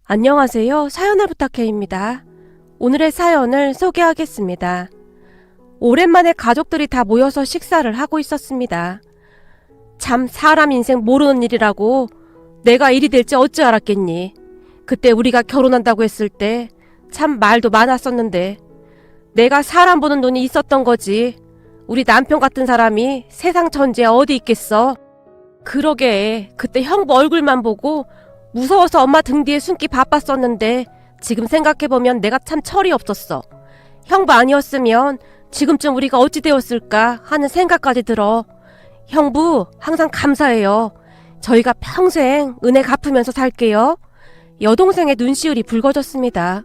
안녕하세요. 사연을 부탁해입니다. 오늘의 사연을 소개하겠습니다. 오랜만에 가족들이 다 모여서 식사를 하고 있었습니다. 참 사람 인생 모르는 일이라고 내가 일이 될지 어찌 알았겠니. 그때 우리가 결혼한다고 했을 때 참 말도 많았었는데 내가 사람 보는 눈이 있었던 거지. 우리 남편 같은 사람이 세상 천지에 어디 있겠어. 그러게 그때 형부 얼굴만 보고 무서워서 엄마 등 뒤에 숨기 바빴었는데 지금 생각해보면 내가 참 철이 없었어. 형부 아니었으면 지금쯤 우리가 어찌 되었을까 하는 생각까지 들어. 형부 항상 감사해요. 저희가 평생 은혜 갚으면서 살게요. 여동생의 눈시울이 붉어졌습니다.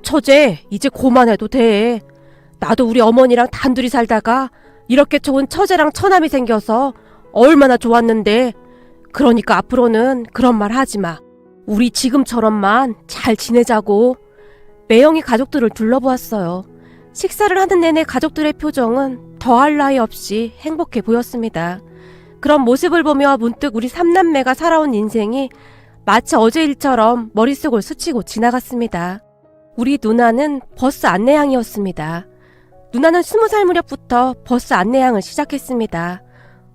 처제 이제 그만해도 돼. 나도 우리 어머니랑 단둘이 살다가 이렇게 좋은 처제랑 처남이 생겨서 얼마나 좋았는데 그러니까 앞으로는 그런 말 하지마. 우리 지금처럼만 잘 지내자고. 매형이 가족들을 둘러보았어요. 식사를 하는 내내 가족들의 표정은 더할 나위 없이 행복해 보였습니다. 그런 모습을 보며 문득 우리 삼남매가 살아온 인생이 마치 어제 일처럼 머릿속을 스치고 지나갔습니다. 우리 누나는 버스 안내양이었습니다. 누나는 20살 무렵부터 버스 안내양을 시작했습니다.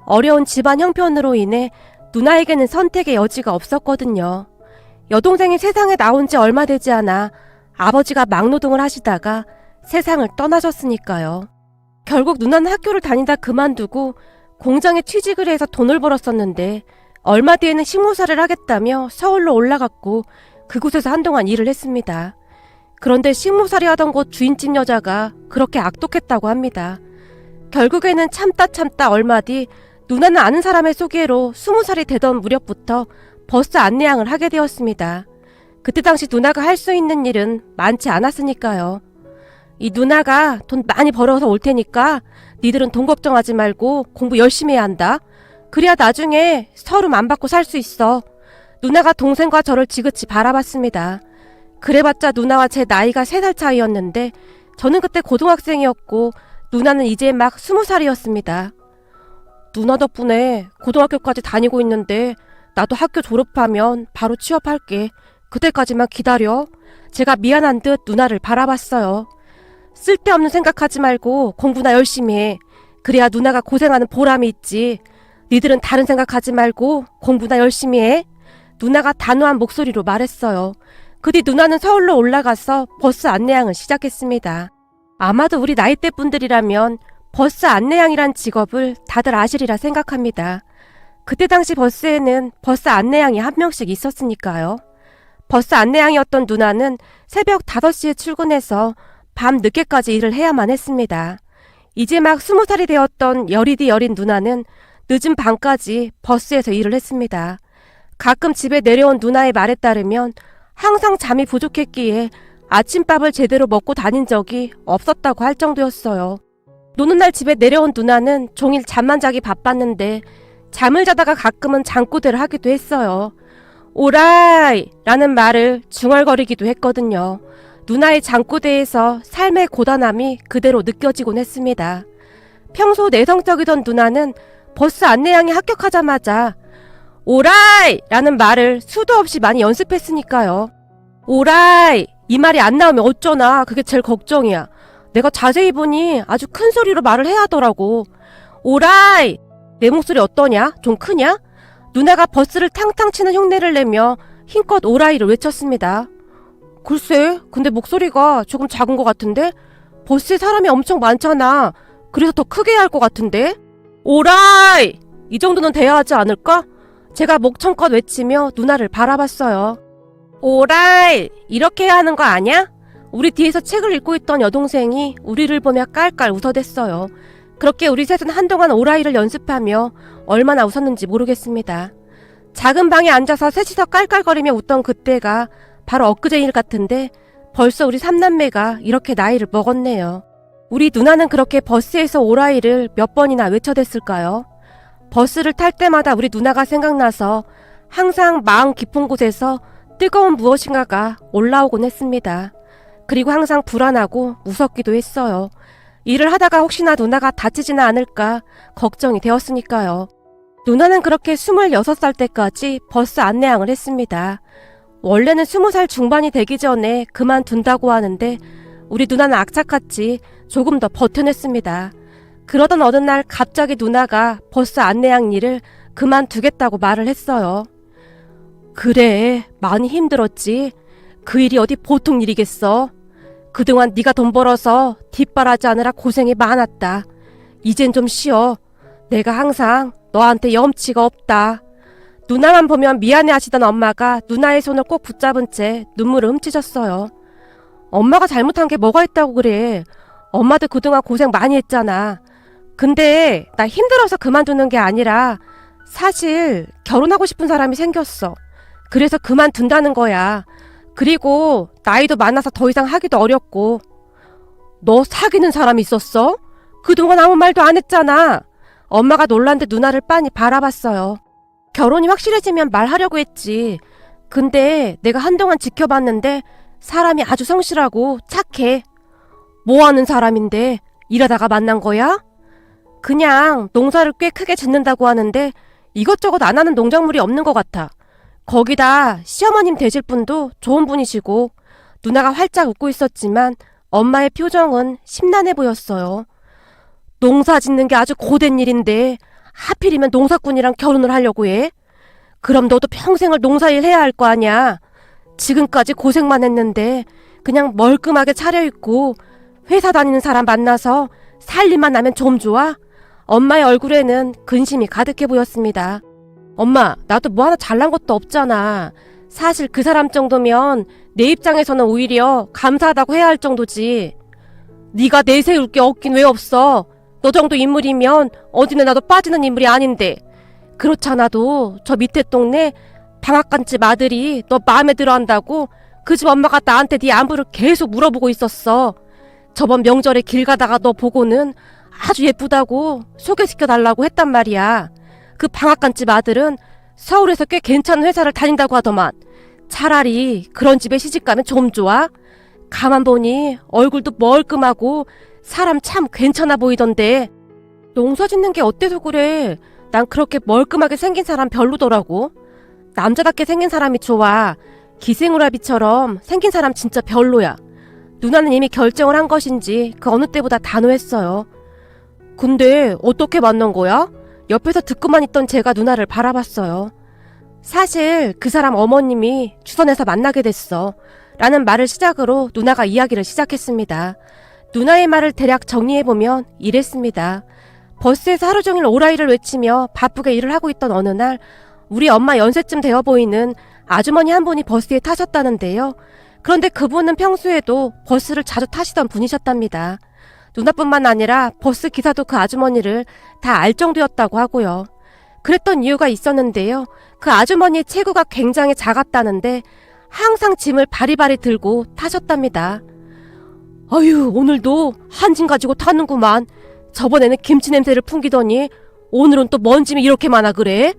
어려운 집안 형편으로 인해 누나에게는 선택의 여지가 없었거든요. 여동생이 세상에 나온 지 얼마 되지 않아 아버지가 막노동을 하시다가 세상을 떠나셨으니까요. 결국 누나는 학교를 다니다 그만두고 공장에 취직을 해서 돈을 벌었었는데 얼마 뒤에는 식모사를 하겠다며 서울로 올라갔고 그곳에서 한동안 일을 했습니다. 그런데 식모살이 하던 곳 주인집 여자가 그렇게 악독했다고 합니다. 결국에는 참다 얼마 뒤 누나는 아는 사람의 소개로 20살이 되던 무렵부터 버스 안내양을 하게 되었습니다. 그때 당시 누나가 할 수 있는 일은 많지 않았으니까요. 이 누나가 돈 많이 벌어서 올 테니까 니들은 돈 걱정하지 말고 공부 열심히 해야 한다. 그래야 나중에 서름 안 받고 살 수 있어. 누나가 동생과 저를 지그치 바라봤습니다. 그래봤자 누나와 제 나이가 3살 차이였는데 저는 그때 고등학생이었고 누나는 이제 막 20살이었습니다. 누나 덕분에 고등학교까지 다니고 있는데 나도 학교 졸업하면 바로 취업할게. 그때까지만 기다려. 제가 미안한 듯 누나를 바라봤어요. 쓸데없는 생각하지 말고 공부나 열심히 해. 그래야 누나가 고생하는 보람이 있지. 니들은 다른 생각하지 말고 공부나 열심히 해. 누나가 단호한 목소리로 말했어요. 그 뒤 누나는 서울로 올라가서 버스 안내양을 시작했습니다. 아마도 우리 나이대 분들이라면 버스 안내양이란 직업을 다들 아시리라 생각합니다. 그때 당시 버스에는 버스 안내양이 한 명씩 있었으니까요. 버스 안내양이었던 누나는 새벽 5시에 출근해서 밤 늦게까지 일을 해야만 했습니다. 이제 막 20살이 되었던 여리디 여린 누나는 늦은 밤까지 버스에서 일을 했습니다. 가끔 집에 내려온 누나의 말에 따르면 항상 잠이 부족했기에 아침밥을 제대로 먹고 다닌 적이 없었다고 할 정도였어요. 노는 날 집에 내려온 누나는 종일 잠만 자기 바빴는데 잠을 자다가 가끔은 잠꼬대를 하기도 했어요. 오라이! 라는 말을 중얼거리기도 했거든요. 누나의 잠꼬대에서 삶의 고단함이 그대로 느껴지곤 했습니다. 평소 내성적이던 누나는 버스 안내양이 합격하자마자 오라이! 라는 말을 수도 없이 많이 연습했으니까요. 오라이! 이 말이 안 나오면 어쩌나 그게 제일 걱정이야. 내가 자세히 보니 아주 큰 소리로 말을 해야 하더라고. 오라이! 내 목소리 어떠냐? 좀 크냐? 누나가 버스를 탕탕 치는 흉내를 내며 힘껏 오라이를 외쳤습니다. 글쎄, 근데 목소리가 조금 작은 것 같은데? 버스에 사람이 엄청 많잖아. 그래서 더 크게 해야 할 것 같은데? 오라이! 이 정도는 돼야 하지 않을까? 제가 목청껏 외치며 누나를 바라봤어요. 오라이! 이렇게 해야 하는 거 아냐? 우리 뒤에서 책을 읽고 있던 여동생이 우리를 보며 깔깔 웃어댔어요. 그렇게 우리 셋은 한동안 오라이를 연습하며 얼마나 웃었는지 모르겠습니다. 작은 방에 앉아서 셋이서 깔깔거리며 웃던 그때가 바로 엊그제 일 같은데 벌써 우리 삼남매가 이렇게 나이를 먹었네요. 우리 누나는 그렇게 버스에서 오라이를 몇 번이나 외쳐댔을까요? 버스를 탈 때마다 우리 누나가 생각나서 항상 마음 깊은 곳에서 뜨거운 무엇인가가 올라오곤 했습니다. 그리고 항상 불안하고 무섭기도 했어요. 일을 하다가 혹시나 누나가 다치지는 않을까 걱정이 되었으니까요. 누나는 그렇게 26살 때까지 버스 안내양을 했습니다. 원래는 20살 중반이 되기 전에 그만둔다고 하는데 우리 누나는 악착같이 조금 더 버텨냈습니다. 그러던 어느 날 갑자기 누나가 버스 안내양 일을 그만두겠다고 말을 했어요. 그래, 많이 힘들었지. 그 일이 어디 보통 일이겠어. 그동안 네가 돈 벌어서 뒷바라지 하느라 고생이 많았다. 이젠 좀 쉬어. 내가 항상 너한테 염치가 없다. 누나만 보면 미안해하시던 엄마가 누나의 손을 꼭 붙잡은 채 눈물을 훔치셨어요. 엄마가 잘못한 게 뭐가 있다고 그래. 엄마도 그동안 고생 많이 했잖아. 근데 나 힘들어서 그만두는 게 아니라 사실 결혼하고 싶은 사람이 생겼어. 그래서 그만둔다는 거야. 그리고 나이도 많아서 더 이상 하기도 어렵고. 너 사귀는 사람 있었어? 그동안 아무 말도 안 했잖아. 엄마가 놀란 듯 누나를 빤히 바라봤어요. 결혼이 확실해지면 말하려고 했지. 근데 내가 한동안 지켜봤는데 사람이 아주 성실하고 착해. 뭐 하는 사람인데 일하다가 만난 거야? 그냥 농사를 꽤 크게 짓는다고 하는데 이것저것 안 하는 농작물이 없는 것 같아. 거기다 시어머님 되실 분도 좋은 분이시고. 누나가 활짝 웃고 있었지만 엄마의 표정은 심란해 보였어요. 농사 짓는 게 아주 고된 일인데 하필이면 농사꾼이랑 결혼을 하려고 해? 그럼 너도 평생을 농사일 해야 할 거 아니야. 지금까지 고생만 했는데 그냥 멀끔하게 차려입고 회사 다니는 사람 만나서 살림만 나면 좀 좋아? 엄마의 얼굴에는 근심이 가득해 보였습니다. 엄마, 나도 뭐 하나 잘난 것도 없잖아. 사실 그 사람 정도면 내 입장에서는 오히려 감사하다고 해야 할 정도지. 네가 내세울 게 없긴 왜 없어. 너 정도 인물이면 어디는 나도 빠지는 인물이 아닌데. 그렇잖아도 저 밑에 동네 방앗간집 아들이 너 마음에 들어 한다고 그 집 엄마가 나한테 네 안부를 계속 물어보고 있었어. 저번 명절에 길 가다가 너 보고는 아주 예쁘다고 소개시켜달라고 했단 말이야. 그 방앗간집 아들은 서울에서 꽤 괜찮은 회사를 다닌다고 하더만. 차라리 그런 집에 시집가면 좀 좋아? 가만 보니 얼굴도 멀끔하고 사람 참 괜찮아 보이던데. 농사 짓는 게 어때서 그래. 난 그렇게 멀끔하게 생긴 사람 별로더라고. 남자답게 생긴 사람이 좋아. 기생오라비처럼 생긴 사람 진짜 별로야. 누나는 이미 결정을 한 것인지 그 어느 때보다 단호했어요. 근데 어떻게 만난 거야? 옆에서 듣고만 있던 제가 누나를 바라봤어요. 사실 그 사람 어머님이 주선해서 만나게 됐어. 라는 말을 시작으로 누나가 이야기를 시작했습니다. 누나의 말을 대략 정리해보면 이랬습니다. 버스에서 하루 종일 오라이를 외치며 바쁘게 일을 하고 있던 어느 날 우리 엄마 연세쯤 되어 보이는 아주머니 한 분이 버스에 타셨다는데요. 그런데 그분은 평소에도 버스를 자주 타시던 분이셨답니다. 누나뿐만 아니라 버스 기사도 그 아주머니를 다 알 정도였다고 하고요. 그랬던 이유가 있었는데요. 그 아주머니의 체구가 굉장히 작았다는데 항상 짐을 바리바리 들고 타셨답니다. 아유, 오늘도 한 짐 가지고 타는구만. 저번에는 김치 냄새를 풍기더니 오늘은 또 뭔 짐이 이렇게 많아 그래?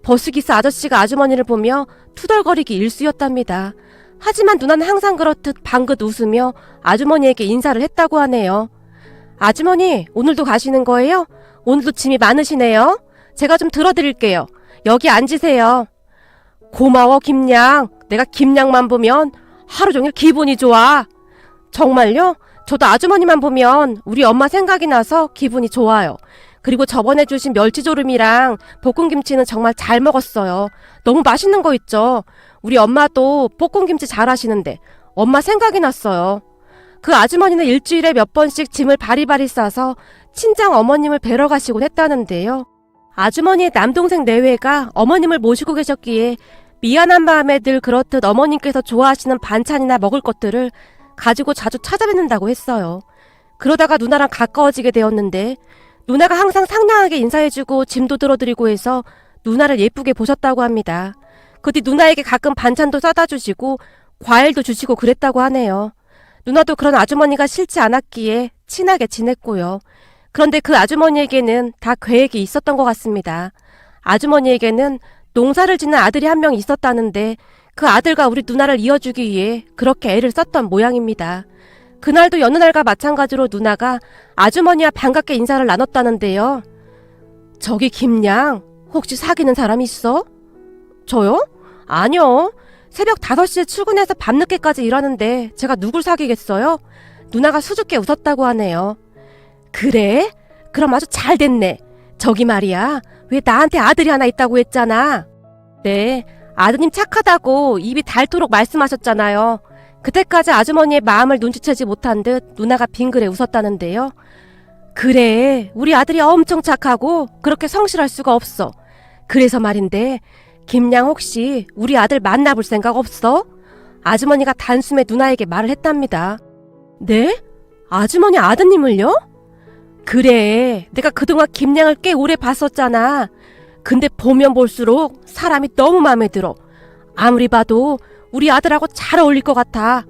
버스기사 아저씨가 아주머니를 보며 투덜거리기 일쑤였답니다. 하지만 누나는 항상 그렇듯 방긋 웃으며 아주머니에게 인사를 했다고 하네요. 아주머니, 오늘도 가시는 거예요? 오늘도 짐이 많으시네요. 제가 좀 들어드릴게요. 여기 앉으세요. 고마워, 김양. 내가 김양만 보면 하루 종일 기분이 좋아. 정말요? 저도 아주머니만 보면 우리 엄마 생각이 나서 기분이 좋아요. 그리고 저번에 주신 멸치조림이랑 볶음김치는 정말 잘 먹었어요. 너무 맛있는 거 있죠? 우리 엄마도 볶음김치 잘 하시는데 엄마 생각이 났어요. 그 아주머니는 일주일에 몇 번씩 짐을 바리바리 싸서 친정 어머님을 뵈러 가시곤 했다는데요. 아주머니의 남동생 내외가 어머님을 모시고 계셨기에 미안한 마음에 늘 그렇듯 어머님께서 좋아하시는 반찬이나 먹을 것들을 가지고 자주 찾아뵙는다고 했어요. 그러다가 누나랑 가까워지게 되었는데 누나가 항상 상냥하게 인사해주고 짐도 들어드리고 해서 누나를 예쁘게 보셨다고 합니다. 그 뒤 누나에게 가끔 반찬도 싸다 주시고 과일도 주시고 그랬다고 하네요. 누나도 그런 아주머니가 싫지 않았기에 친하게 지냈고요. 그런데 그 아주머니에게는 다 계획이 있었던 것 같습니다. 아주머니에게는 농사를 짓는 아들이 한 명 있었다는데 그 아들과 우리 누나를 이어주기 위해 그렇게 애를 썼던 모양입니다. 그날도 여느 날과 마찬가지로 누나가 아주머니와 반갑게 인사를 나눴다는데요. 저기 김양, 혹시 사귀는 사람 있어? 저요? 아니요. 새벽 5시에 출근해서 밤늦게까지 일하는데 제가 누굴 사귀겠어요? 누나가 수줍게 웃었다고 하네요. 그래? 그럼 아주 잘 됐네. 저기 말이야, 왜 나한테 아들이 하나 있다고 했잖아. 네, 아드님 착하다고 입이 닳도록 말씀하셨잖아요. 그때까지 아주머니의 마음을 눈치채지 못한 듯 누나가 빙그레 웃었다는데요. 그래, 우리 아들이 엄청 착하고 그렇게 성실할 수가 없어. 그래서 말인데, 김양 혹시 우리 아들 만나볼 생각 없어? 아주머니가 단숨에 누나에게 말을 했답니다. 네? 아주머니 아드님을요? 그래, 내가 그동안 김양을 꽤 오래 봤었잖아. 근데 보면 볼수록 사람이 너무 마음에 들어. 아무리 봐도 우리 아들하고 잘 어울릴 것 같아.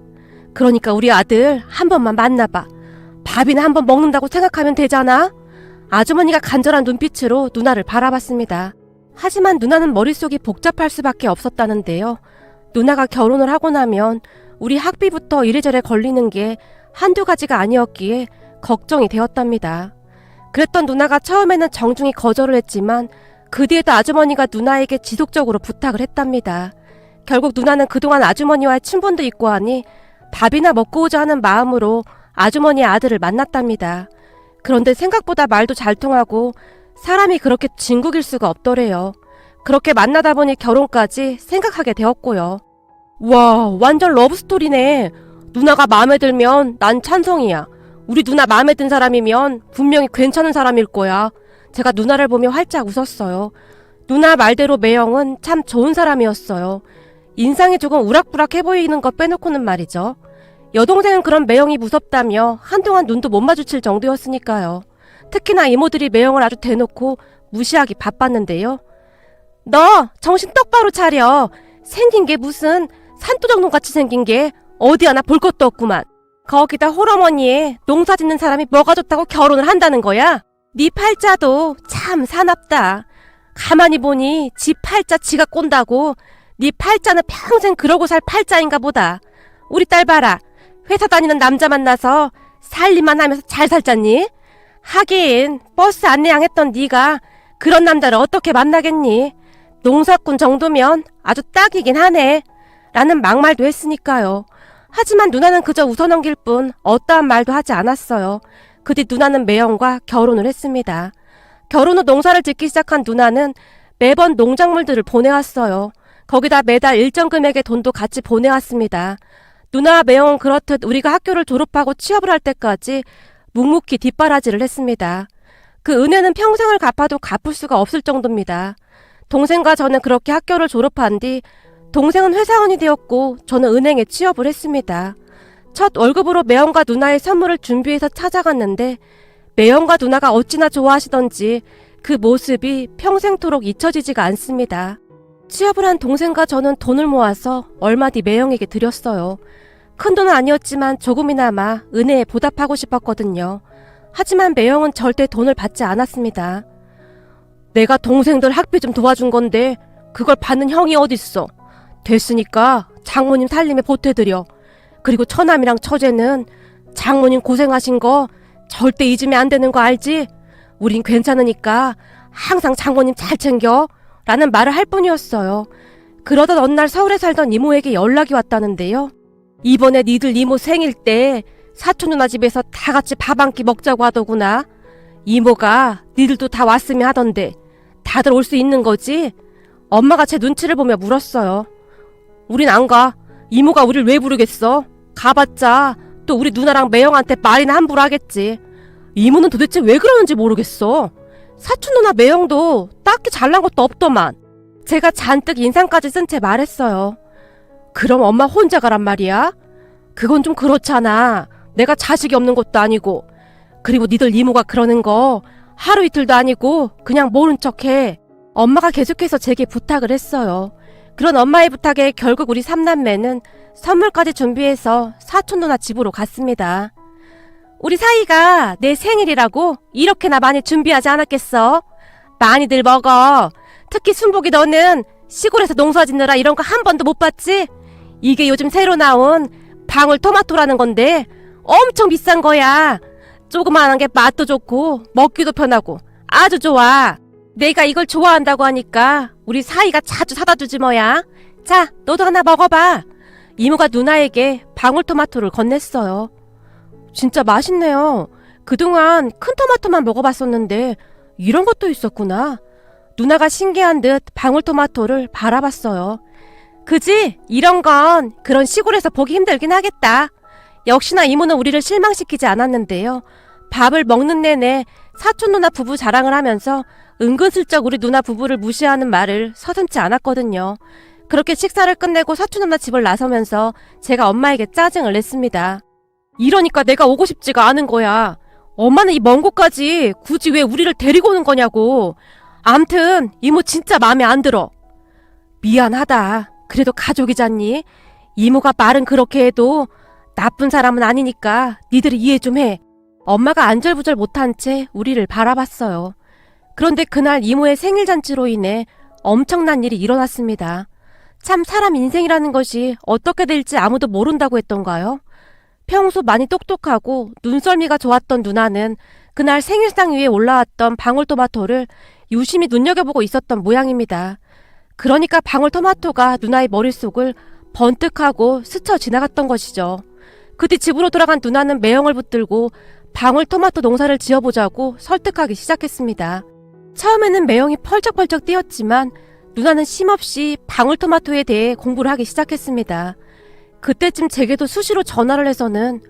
그러니까 우리 아들 한 번만 만나봐. 밥이나 한 번 먹는다고 생각하면 되잖아. 아주머니가 간절한 눈빛으로 누나를 바라봤습니다. 하지만 누나는 머릿속이 복잡할 수밖에 없었다는데요. 누나가 결혼을 하고 나면 우리 학비부터 이래저래 걸리는 게 한두 가지가 아니었기에 걱정이 되었답니다. 그랬던 누나가 처음에는 정중히 거절을 했지만 그 뒤에도 아주머니가 누나에게 지속적으로 부탁을 했답니다. 결국 누나는 그동안 아주머니와의 친분도 있고 하니 밥이나 먹고 오자 하는 마음으로 아주머니의 아들을 만났답니다. 그런데 생각보다 말도 잘 통하고 사람이 그렇게 진국일 수가 없더래요. 그렇게 만나다 보니 결혼까지 생각하게 되었고요. 와, 완전 러브스토리네. 누나가 마음에 들면 난 찬성이야. 우리 누나 마음에 든 사람이면 분명히 괜찮은 사람일 거야. 제가 누나를 보며 활짝 웃었어요. 누나 말대로 매형은 참 좋은 사람이었어요. 인상이 조금 우락부락해 보이는 것 빼놓고는 말이죠. 여동생은 그런 매형이 무섭다며 한동안 눈도 못 마주칠 정도였으니까요. 특히나 이모들이 매형을 아주 대놓고 무시하기 바빴는데요. 너 정신 똑바로 차려. 생긴 게 무슨 산토정돈같이 생긴 게 어디 하나 볼 것도 없구만. 거기다 홀어머니에 농사 짓는 사람이 뭐가 좋다고 결혼을 한다는 거야? 네 팔자도 참 사납다. 가만히 보니 지 팔자 지가 꼰다고. 네 팔자는 평생 그러고 살 팔자인가 보다. 우리 딸 봐라. 회사 다니는 남자 만나서 살림만 하면서 잘 살잖니? 하긴 버스 안내양했던 네가 그런 남자를 어떻게 만나겠니? 농사꾼 정도면 아주 딱이긴 하네. 라는 막말도 했으니까요. 하지만 누나는 그저 웃어넘길 뿐 어떠한 말도 하지 않았어요. 그 뒤 누나는 매형과 결혼을 했습니다. 결혼 후 농사를 짓기 시작한 누나는 매번 농작물들을 보내왔어요. 거기다 매달 일정 금액의 돈도 같이 보내왔습니다. 누나와 매형은 그렇듯 우리가 학교를 졸업하고 취업을 할 때까지 묵묵히 뒷바라지를 했습니다. 그 은혜는 평생을 갚아도 갚을 수가 없을 정도입니다. 동생과 저는 그렇게 학교를 졸업한 뒤 동생은 회사원이 되었고 저는 은행에 취업을 했습니다. 첫 월급으로 매형과 누나의 선물을 준비해서 찾아갔는데 매형과 누나가 어찌나 좋아하시던지 그 모습이 평생토록 잊혀지지가 않습니다. 취업을 한 동생과 저는 돈을 모아서 얼마 뒤 매형에게 드렸어요. 큰 돈은 아니었지만 조금이나마 은혜에 보답하고 싶었거든요. 하지만 매형은 절대 돈을 받지 않았습니다. 내가 동생들 학비 좀 도와준 건데 그걸 받는 형이 어딨어. 됐으니까 장모님 살림에 보태드려. 그리고 처남이랑 처제는 장모님 고생하신 거 절대 잊으면 안 되는 거 알지? 우린 괜찮으니까 항상 장모님 잘 챙겨. 라는 말을 할 뿐이었어요. 그러던 어느 날 서울에 살던 이모에게 연락이 왔다는데요. 이번에 니들 이모 생일 때 사촌 누나 집에서 다 같이 밥 한 끼 먹자고 하더구나. 이모가 니들도 다 왔으면 하던데 다들 올 수 있는 거지? 엄마가 제 눈치를 보며 물었어요. 우린 안 가. 이모가 우릴 왜 부르겠어? 가봤자 또 우리 누나랑 매형한테 말이나 함부로 하겠지. 이모는 도대체 왜 그러는지 모르겠어. 사촌 누나 매형도 딱히 잘난 것도 없더만. 제가 잔뜩 인상까지 쓴 채 말했어요. 그럼 엄마 혼자 가란 말이야? 그건 좀 그렇잖아. 내가 자식이 없는 것도 아니고. 그리고 니들 이모가 그러는 거 하루 이틀도 아니고 그냥 모른 척해. 엄마가 계속해서 제게 부탁을 했어요. 그런 엄마의 부탁에 결국 우리 삼남매는 선물까지 준비해서 사촌 누나 집으로 갔습니다. 우리 사이가 내 생일이라고 이렇게나 많이 준비하지 않았겠어? 많이들 먹어. 특히 순복이 너는 시골에서 농사 짓느라 이런 거 한 번도 못 봤지? 이게 요즘 새로 나온 방울토마토라는 건데 엄청 비싼 거야. 조그만한 게 맛도 좋고 먹기도 편하고 아주 좋아. 내가 이걸 좋아한다고 하니까 우리 사이가 자주 사다 주지 뭐야. 자, 너도 하나 먹어봐. 이모가 누나에게 방울토마토를 건넸어요. 진짜 맛있네요. 그동안 큰 토마토만 먹어봤었는데 이런 것도 있었구나. 누나가 신기한 듯 방울토마토를 바라봤어요. 그지? 이런 건 그런 시골에서 보기 힘들긴 하겠다. 역시나 이모는 우리를 실망시키지 않았는데요. 밥을 먹는 내내 사촌 누나 부부 자랑을 하면서 은근슬쩍 우리 누나 부부를 무시하는 말을 서슴지 않았거든요. 그렇게 식사를 끝내고 사촌 누나 집을 나서면서 제가 엄마에게 짜증을 냈습니다. 이러니까 내가 오고 싶지가 않은 거야. 엄마는 이 먼 곳까지 굳이 왜 우리를 데리고 오는 거냐고. 암튼 이모 진짜 마음에 안 들어. 미안하다. 그래도 가족이잖니. 이모가 말은 그렇게 해도 나쁜 사람은 아니니까 니들이 이해 좀 해. 엄마가 안절부절 못한 채 우리를 바라봤어요. 그런데 그날 이모의 생일잔치로 인해 엄청난 일이 일어났습니다. 참 사람 인생이라는 것이 어떻게 될지 아무도 모른다고 했던가요? 평소 많이 똑똑하고 눈썰미가 좋았던 누나는 그날 생일상 위에 올라왔던 방울토마토를 유심히 눈여겨보고 있었던 모양입니다. 그러니까 방울토마토가 누나의 머릿속을 번뜩하고 스쳐 지나갔던 것이죠. 그때 집으로 돌아간 누나는 매형을 붙들고 방울토마토 농사를 지어보자고 설득하기 시작했습니다. 처음에는 매형이 펄쩍펄쩍 뛰었지만 누나는 쉼없이 방울토마토에 대해 공부를 하기 시작했습니다. 그때쯤 제게도 수시로 전화를 해서는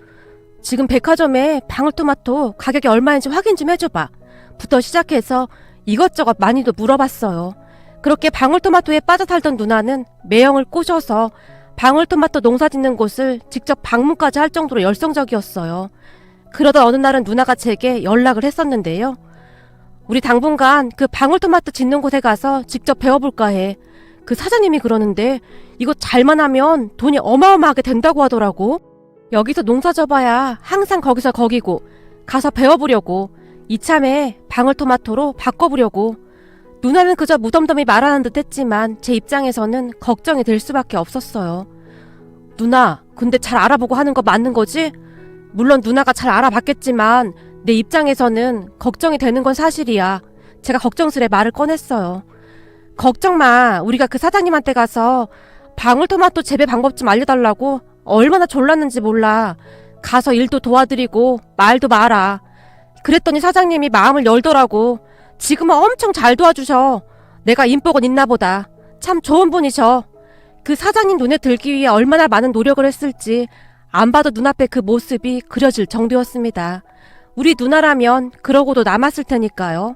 지금 백화점에 방울토마토 가격이 얼마인지 확인 좀 해줘봐 부터 시작해서 이것저것 많이도 물어봤어요. 그렇게 방울토마토에 빠져 살던 누나는 매형을 꼬셔서 방울토마토 농사 짓는 곳을 직접 방문까지 할 정도로 열성적이었어요. 그러던 어느 날은 누나가 제게 연락을 했었는데요. 우리 당분간 그 방울토마토 짓는 곳에 가서 직접 배워볼까 해. 그 사장님이 그러는데 이거 잘만 하면 돈이 어마어마하게 된다고 하더라고. 여기서 농사 져봐야 항상 거기서 거기고 가서 배워보려고 이참에 방울토마토로 바꿔보려고. 누나는 그저 무덤덤이 말하는 듯 했지만 제 입장에서는 걱정이 될 수밖에 없었어요. 누나, 근데 잘 알아보고 하는 거 맞는 거지? 물론 누나가 잘 알아봤겠지만 내 입장에서는 걱정이 되는 건 사실이야. 제가 걱정스레 말을 꺼냈어요. 걱정 마. 우리가 그 사장님한테 가서 방울토마토 재배 방법 좀 알려달라고 얼마나 졸랐는지 몰라. 가서 일도 도와드리고 말도 마라. 그랬더니 사장님이 마음을 열더라고. 지금은 엄청 잘 도와주셔. 내가 인복은 있나 보다. 참 좋은 분이셔. 그 사장님 눈에 들기 위해 얼마나 많은 노력을 했을지 안 봐도 눈앞에 그 모습이 그려질 정도였습니다. 우리 누나라면 그러고도 남았을 테니까요.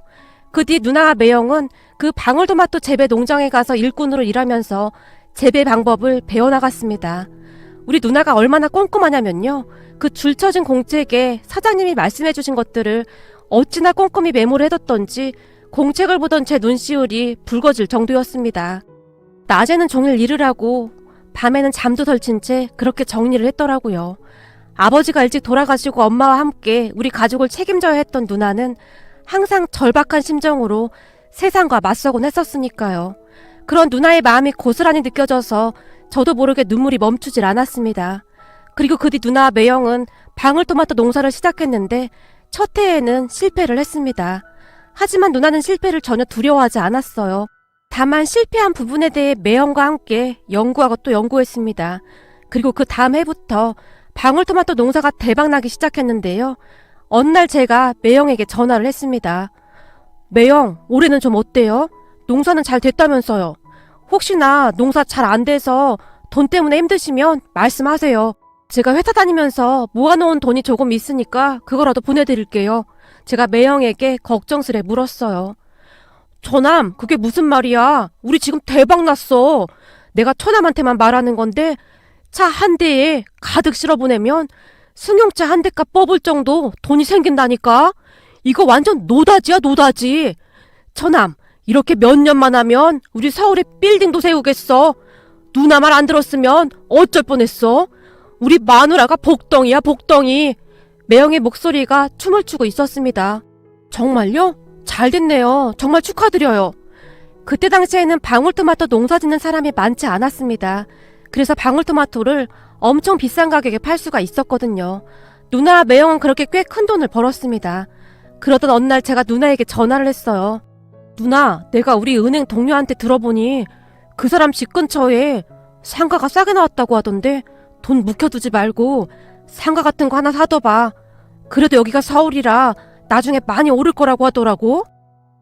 그 뒤 누나와 매형은 그 방울토마토 재배 농장에 가서 일꾼으로 일하면서 재배 방법을 배워나갔습니다. 우리 누나가 얼마나 꼼꼼하냐면요. 그 줄쳐진 공책에 사장님이 말씀해주신 것들을 어찌나 꼼꼼히 메모를 해뒀던지 공책을 보던 제 눈시울이 붉어질 정도였습니다. 낮에는 종일 일을 하고 밤에는 잠도 설친 채 그렇게 정리를 했더라고요. 아버지가 일찍 돌아가시고 엄마와 함께 우리 가족을 책임져야 했던 누나는 항상 절박한 심정으로 세상과 맞서곤 했었으니까요. 그런 누나의 마음이 고스란히 느껴져서 저도 모르게 눈물이 멈추질 않았습니다. 그리고 그 뒤 누나와 매형은 방울토마토 농사를 시작했는데 첫 해에는 실패를 했습니다. 하지만 누나는 실패를 전혀 두려워하지 않았어요. 다만 실패한 부분에 대해 매형과 함께 연구하고 또 연구했습니다. 그리고 그 다음 해부터 방울토마토 농사가 대박나기 시작했는데요. 어느 날 제가 매형에게 전화를 했습니다. 매형, 올해는 좀 어때요? 농사는 잘 됐다면서요. 혹시나 농사 잘 안 돼서 돈 때문에 힘드시면 말씀하세요. 제가 회사 다니면서 모아놓은 돈이 조금 있으니까 그거라도 보내드릴게요. 제가 매형에게 걱정스레 물었어요. 처남, 그게 무슨 말이야? 우리 지금 대박 났어. 내가 처남한테만 말하는 건데 차 한 대에 가득 실어보내면 승용차 한 대값 뽑을 정도 돈이 생긴다니까? 이거 완전 노다지야, 노다지. 처남, 이렇게 몇 년만 하면 우리 서울에 빌딩도 세우겠어. 누나 말 안 들었으면 어쩔 뻔했어. 우리 마누라가 복덩이야, 복덩이. 매형의 목소리가 춤을 추고 있었습니다. 정말요? 잘 됐네요. 정말 축하드려요. 그때 당시에는 방울토마토 농사 짓는 사람이 많지 않았습니다. 그래서 방울토마토를 엄청 비싼 가격에 팔 수가 있었거든요. 누나와 매형은 그렇게 꽤 큰 돈을 벌었습니다. 그러던 어느 날 제가 누나에게 전화를 했어요. 누나, 내가 우리 은행 동료한테 들어보니 그 사람 집 근처에 상가가 싸게 나왔다고 하던데 돈 묵혀두지 말고 상가 같은 거 하나 사둬봐. 그래도 여기가 서울이라 나중에 많이 오를 거라고 하더라고.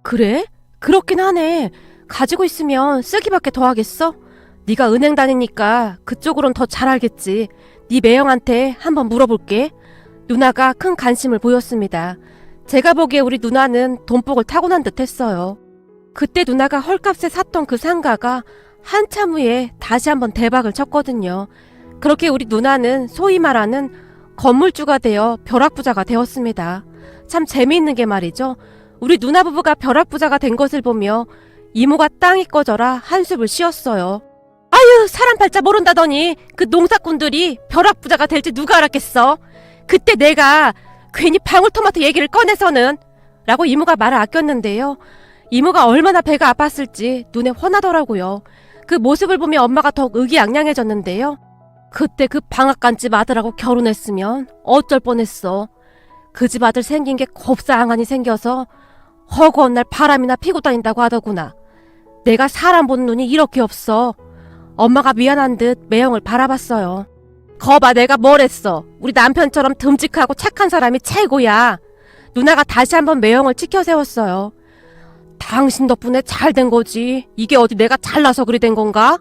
그래? 그렇긴 하네. 가지고 있으면 쓰기밖에 더 하겠어? 네가 은행 다니니까 그쪽으론 더 잘 알겠지. 네 매형한테 한번 물어볼게. 누나가 큰 관심을 보였습니다. 제가 보기에 우리 누나는 돈복을 타고난 듯 했어요. 그때 누나가 헐값에 샀던 그 상가가 한참 후에 다시 한번 대박을 쳤거든요. 그렇게 우리 누나는 소위 말하는 건물주가 되어 벼락부자가 되었습니다. 참 재미있는 게 말이죠. 우리 누나 부부가 벼락부자가 된 것을 보며 이모가 땅이 꺼져라 한숨을 쉬었어요. 아유, 사람 팔자 모른다더니 그 농사꾼들이 벼락부자가 될지 누가 알았겠어. 그때 내가 괜히 방울토마토 얘기를 꺼내서는 라고 이모가 말을 아꼈는데요. 이모가 얼마나 배가 아팠을지 눈에 훤하더라고요. 그 모습을 보며 엄마가 더욱 의기양양해졌는데요. 그때 그 방앗간집 아들하고 결혼했으면 어쩔 뻔했어. 그 집 아들 생긴 게 곱상하니 생겨서 허구한 날 바람이나 피고 다닌다고 하더구나. 내가 사람 본 눈이 이렇게 없어. 엄마가 미안한 듯 매형을 바라봤어요. 거봐, 내가 뭘 했어. 우리 남편처럼 듬직하고 착한 사람이 최고야. 누나가 다시 한번 매형을 치켜 세웠어요. 당신 덕분에 잘 된 거지. 이게 어디 내가 잘나서 그리 된 건가?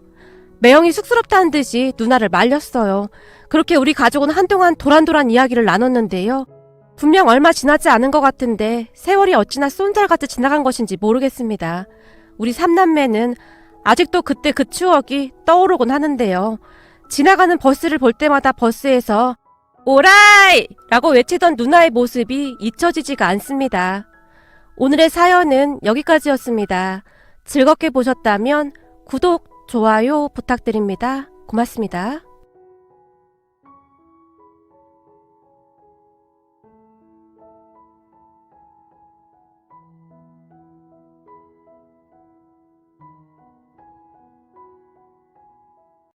매형이 쑥스럽다는 듯이 누나를 말렸어요. 그렇게 우리 가족은 한동안 도란도란 이야기를 나눴는데요. 분명 얼마 지나지 않은 것 같은데 세월이 어찌나 쏜살같이 지나간 것인지 모르겠습니다. 우리 삼남매는 아직도 그때 그 추억이 떠오르곤 하는데요. 지나가는 버스를 볼 때마다 버스에서 오라이! 라고 외치던 누나의 모습이 잊혀지지가 않습니다. 오늘의 사연은 여기까지였습니다. 즐겁게 보셨다면 구독, 좋아요 부탁드립니다. 고맙습니다.